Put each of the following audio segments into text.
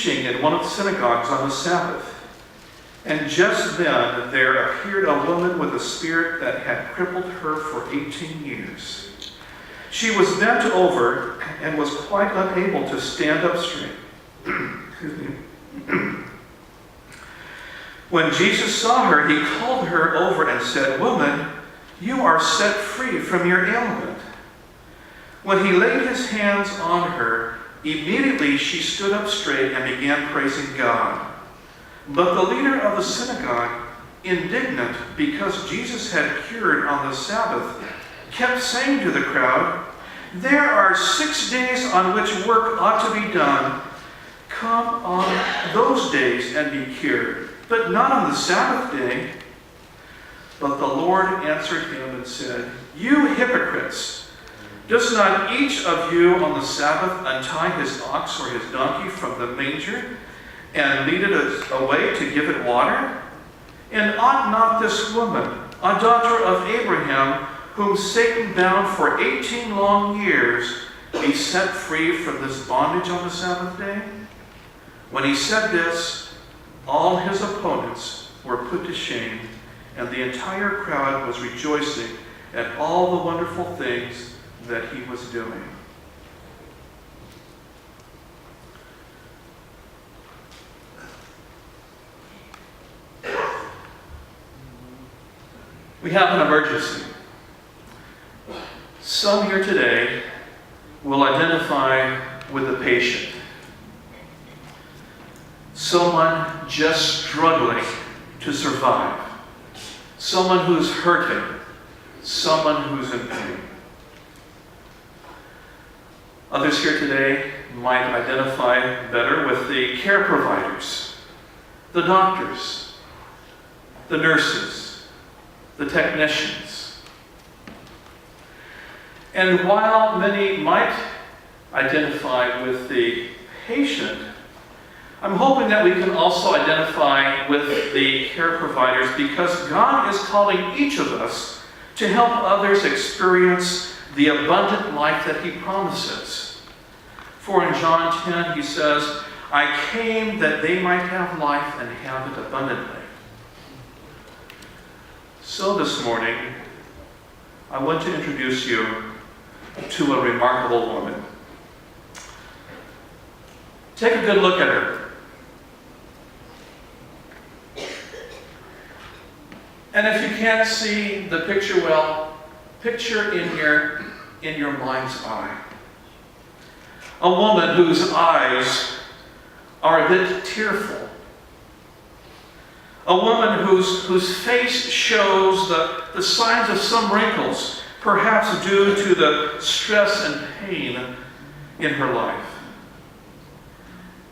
teaching in one of the synagogues on the Sabbath. And just then there appeared a woman with a spirit that had crippled her for 18 years. She was bent over and was quite unable to stand up straight. Excuse me. When Jesus saw her, he called her over and said, "Woman, you are set free from your ailment." When he laid his hands on her, immediately she stood up straight and began praising God. But the leader of the synagogue, indignant because Jesus had cured on the Sabbath, kept saying to the crowd, "There are 6 days on which work ought to be done. Come on those days and be cured, but not on the Sabbath day." But the Lord answered him and said, "You hypocrites! Does not each of you on the Sabbath untie his ox or his donkey from the manger and lead it away to give it water? And ought not this woman, a daughter of Abraham, whom Satan bound for 18 long years, be set free from this bondage on the Sabbath day?" When he said this, all his opponents were put to shame, and the entire crowd was rejoicing at all the wonderful things that he was doing. We have an emergency. Some here today will identify with the patient. Someone just struggling to survive. Someone who's hurting. Someone who's in pain. Others here today might identify better with the care providers, the doctors, the nurses, the technicians. And while many might identify with the patient, I'm hoping that we can also identify with the care providers, because God is calling each of us to help others experience the abundant life that he promises. For in John 10 he says, "I came that they might have life and have it abundantly." So this morning, I want to introduce you to a remarkable woman. Take a good look at her. And if you can't see the picture well, picture in your mind's eye a woman whose eyes are a bit tearful. A woman whose face shows the signs of some wrinkles, perhaps due to the stress and pain in her life.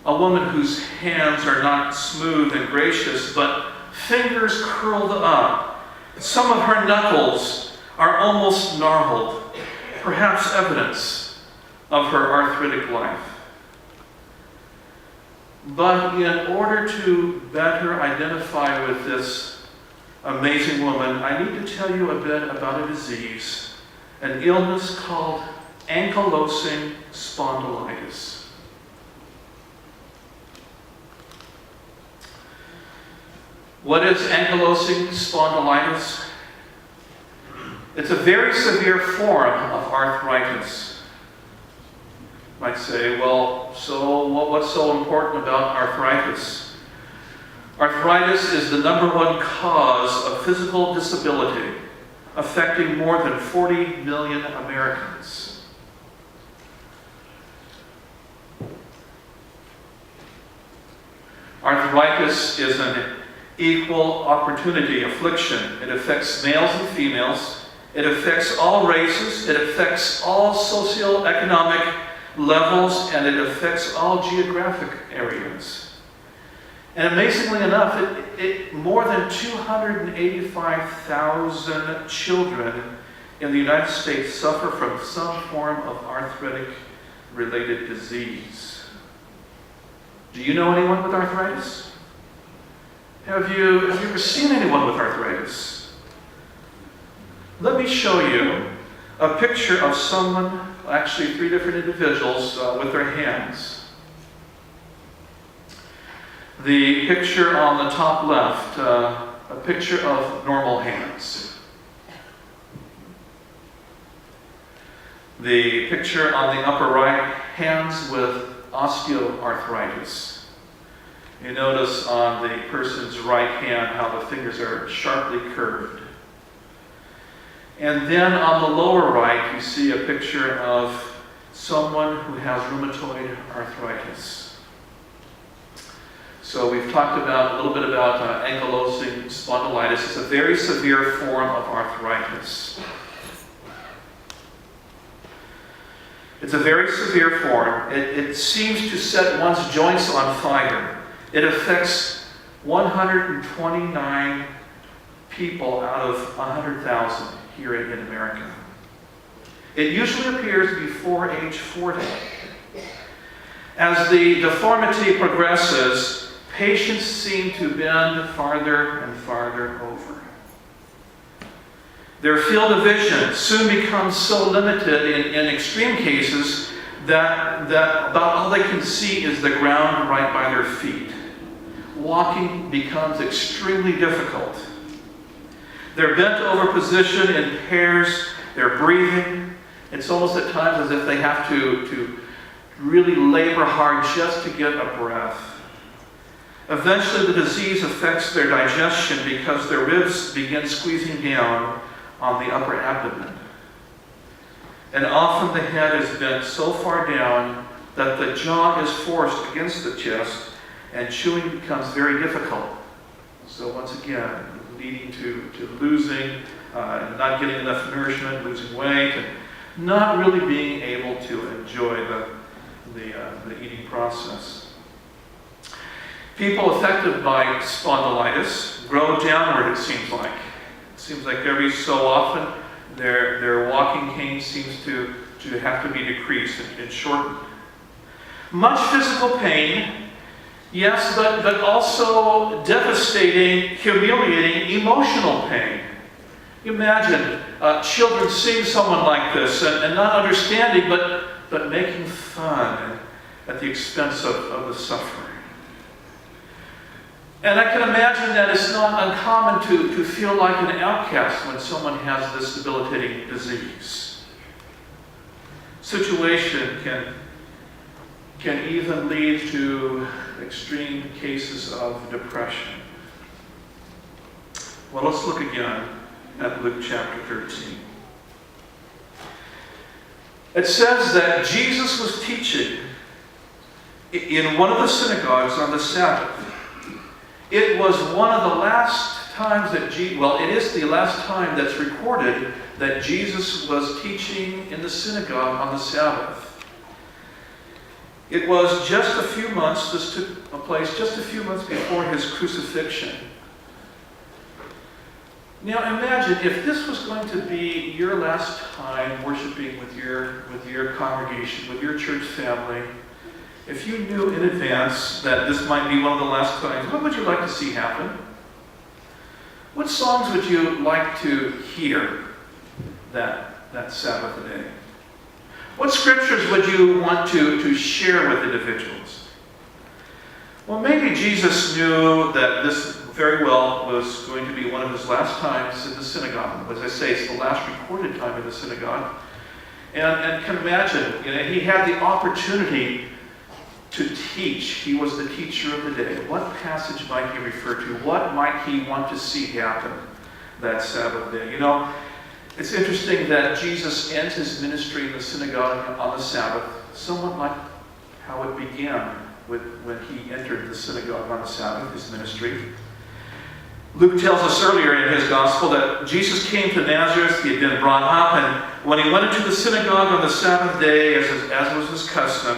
A woman whose hands are not smooth and gracious, but fingers curled up. Some of her knuckles are almost gnarled, perhaps evidence of her arthritic life. But in order to better identify with this amazing woman, I need to tell you a bit about a disease, an illness called ankylosing spondylitis. What is ankylosing spondylitis? It's a very severe form of arthritis. You might say, well, so what's so important about arthritis? Arthritis is the #1 cause of physical disability, affecting more than 40 million Americans. Arthritis is an equal opportunity affliction. It affects males and females. It affects all races. It affects all socioeconomic levels, and it affects all geographic areas. And amazingly enough, more than 285,000 children in the United States suffer from some form of arthritic-related disease. Do you know anyone with arthritis? Have you ever seen anyone with arthritis? Let me show you a picture of someone, actually 3 different individuals with their hands. The picture on the top left, a picture of normal hands. The picture on the upper right, hands with osteoarthritis. You notice on the person's right hand how the fingers are sharply curved. And then on the lower right, you see a picture of someone who has rheumatoid arthritis. So we've talked about a little bit about ankylosing spondylitis. It's a very severe form of arthritis. It's a very severe form. It seems to set one's joints on fire. It affects 129 people out of 100,000 here in America. It usually appears before age 40. As the deformity progresses, patients seem to bend farther and farther over. Their field of vision soon becomes so limited in extreme cases that about all they can see is the ground right by their feet. Walking becomes extremely difficult. Their bent over position impairs their breathing. It's almost at times as if they have to really labor hard just to get a breath. Eventually the disease affects their digestion because their ribs begin squeezing down on the upper abdomen. And often the head is bent so far down that the jaw is forced against the chest and chewing becomes very difficult. So once again, leading to losing, not getting enough nourishment, losing weight, and not really being able to enjoy the eating process. People affected by spondylitis grow downward, it seems like. It seems like every so often their walking cane seems to have to be decreased and shortened. Much physical pain, yes, but also devastating, humiliating, emotional pain. Imagine children seeing someone like this and not understanding, but making fun at the expense of the suffering. And I can imagine that it's not uncommon to feel like an outcast when someone has this debilitating disease. Situation can even lead to extreme cases of depression. Well, let's look again at Luke chapter 13. It says that Jesus was teaching in one of the synagogues on the Sabbath. It was one of the last times that it is the last time that's recorded that Jesus was teaching in the synagogue on the Sabbath. It was just a few months, this took place just a few months before his crucifixion. Now imagine if this was going to be your last time worshiping with your congregation, with your church family. If you knew in advance that this might be one of the last times, what would you like to see happen? What songs would you like to hear that Sabbath day? What scriptures would you want to share with individuals? Well, maybe Jesus knew that this very well was going to be one of his last times in the synagogue. As I say, it's the last recorded time in the synagogue. And can imagine, he had the opportunity to teach. He was the teacher of the day. What passage might he refer to? What might he want to see happen that Sabbath day? It's interesting that Jesus ends his ministry in the synagogue on the Sabbath, somewhat like how it began when he entered the synagogue on the Sabbath, his ministry. Luke tells us earlier in his gospel that Jesus came to Nazareth. He had been brought up, and when he went into the synagogue on the Sabbath day, as was his custom,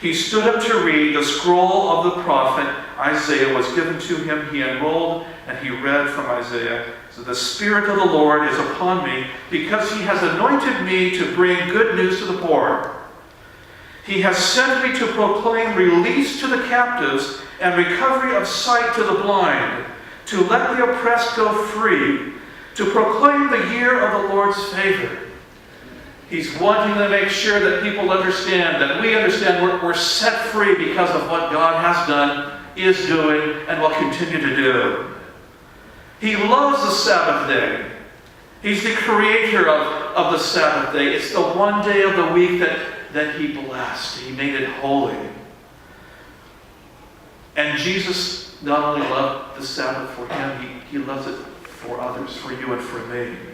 he stood up to read. The scroll of the prophet Isaiah was given to him. He unrolled and he read from Isaiah. So the Spirit of the Lord is upon me because he has anointed me to bring good news to the poor. He has sent me to proclaim release to the captives and recovery of sight to the blind, to let the oppressed go free, to proclaim the year of the Lord's favor. He's wanting to make sure that people understand, that we understand we're set free because of what God has done, is doing, and will continue to do. He loves the Sabbath day. He's the creator of the Sabbath day. It's the one day of the week that He blessed. He made it holy. And Jesus not only loved the Sabbath for Him, He loves it for others, for you and for me.